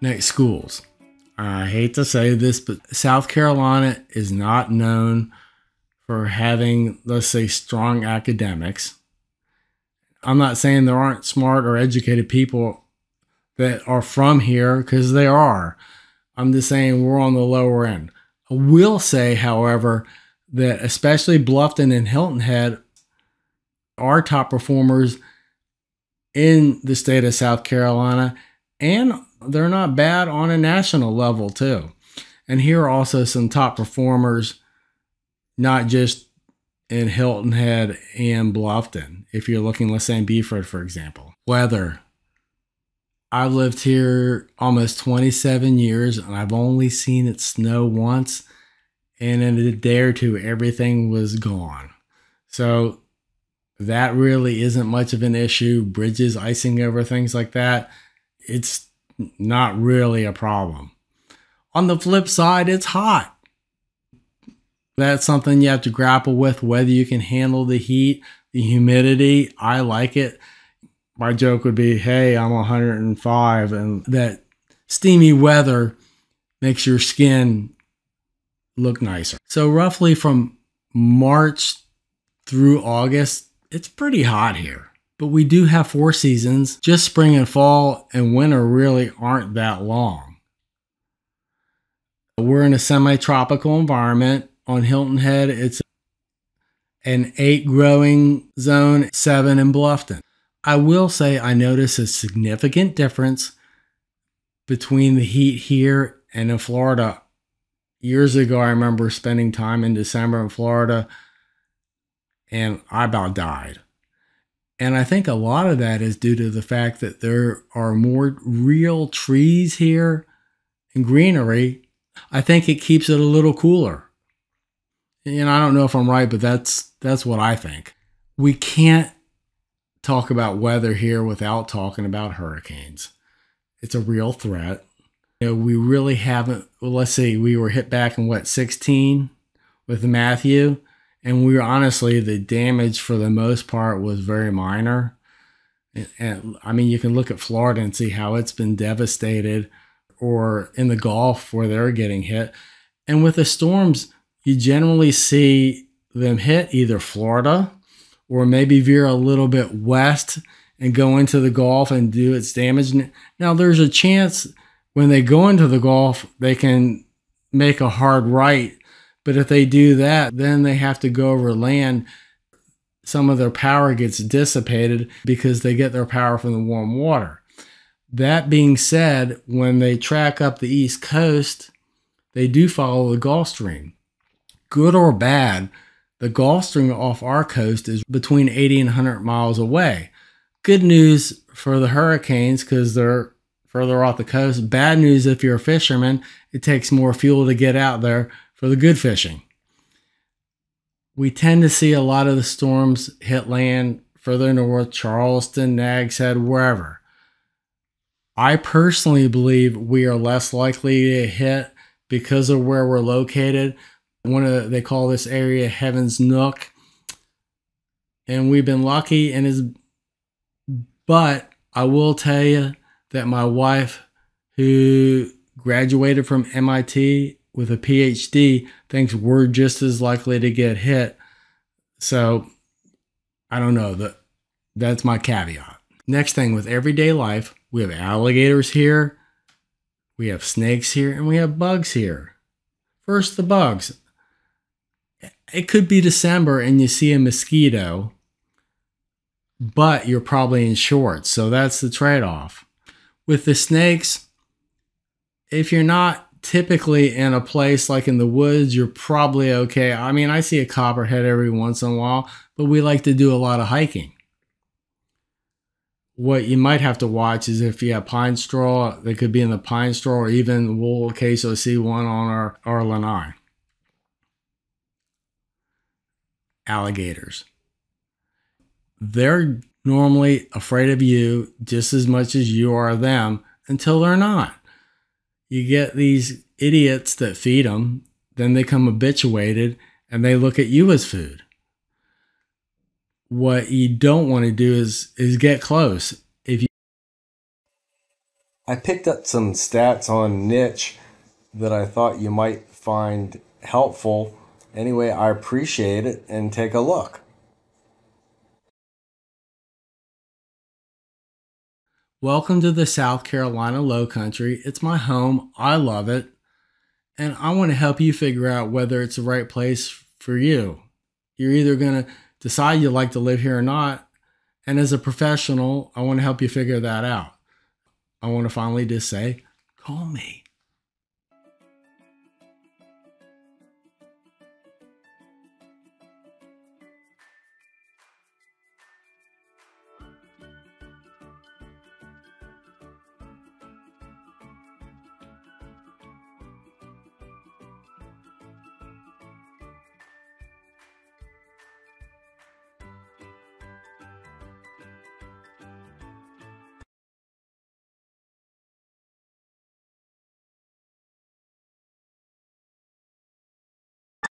Next, schools. I hate to say this, but South Carolina is not known for having, let's say, strong academics. I'm not saying there aren't smart or educated people that are from here, because they are. I'm just saying we're on the lower end. I will say, however, that especially Bluffton and HIlton Head are top performers in the state of South Carolina, and they're not bad on a national level too. And here are also some top performers, not just in HIlton Head and Bluffton. If you're looking, let's say, in Beaufort, for example. Weather. I've lived here almost 27 years, and I've only seen it snow once. And in a day or two, everything was gone. So that really isn't much of an issue. Bridges icing over, things like that, it's not really a problem. On the flip side, it's hot. That's something you have to grapple with, whether you can handle the heat, the humidity. I like it. My joke would be, hey, I'm 105, and that steamy weather makes your skin look nicer. So roughly from March through August, it's pretty hot here. But we do have 4 seasons. Just spring and fall and winter really aren't that long. We're in a semi-tropical environment. On HIlton Head, it's an 8 growing zone, 7 in Bluffton. I will say I notice a significant difference between the heat here and in Florida. Years ago, I remember spending time in December in Florida, and I about died. And I think a lot of that is due to the fact that there are more real trees here and greenery. I think it keeps it a little cooler. And I don't know if I'm right, but that's what I think. We can't talk about weather here without talking about hurricanes. It's a real threat. You know, we really haven't, well, let's see, we were hit back in 16 with Matthew, and we were honestly, the damage for the most part was very minor. And I mean, you can look at Florida and see how it's been devastated, or in the Gulf where they're getting hit. And with the storms, you generally see them hit either Florida or maybe veer a little bit west and go into the Gulf and do its damage. Now, there's a chance when they go into the Gulf, they can make a hard right. But if they do that, then they have to go over land. Some of their power gets dissipated because they get their power from the warm water. That being said, when they track up the East Coast, they do follow the Gulf Stream. Good or bad, the Gulf Stream off our coast is between 80 and 100 miles away. Good news for the hurricanes because they're further off the coast. Bad news if you're a fisherman, it takes more fuel to get out there for the good fishing. We tend to see a lot of the storms hit land further north, Charleston, Nags Head, wherever. I personally believe we are less likely to hit because of where we're located. They call this area Heaven's Nook, and we've been lucky. But I will tell you that my wife, who graduated from MIT with a PhD, thinks we're just as likely to get hit. So I don't know. That's my caveat. Next thing, with everyday life, we have alligators here, we have snakes here, and we have bugs here. First, the bugs. It could be December and you see a mosquito, but you're probably in shorts. So that's the trade-off. With the snakes, if you're not typically in a place like in the woods, you're probably okay. I mean, I see a copperhead every once in a while, but we like to do a lot of hiking. What you might have to watch is if you have pine straw, they could be in the pine straw, or even we'll occasionally see one on our lanai. Alligators. They're normally afraid of you just as much as you are them until they're not. You get these idiots that feed them, then they become habituated and they look at you as food. What you don't want to do is get close. I picked up some stats on niche that I thought you might find helpful. Anyway, I appreciate it and take a look. Welcome to the South Carolina Lowcountry. It's my home. I love it. And I want to help you figure out whether it's the right place for you. You're either going to decide you like to live here or not. And as a professional, I want to help you figure that out. I want to finally just say, call me.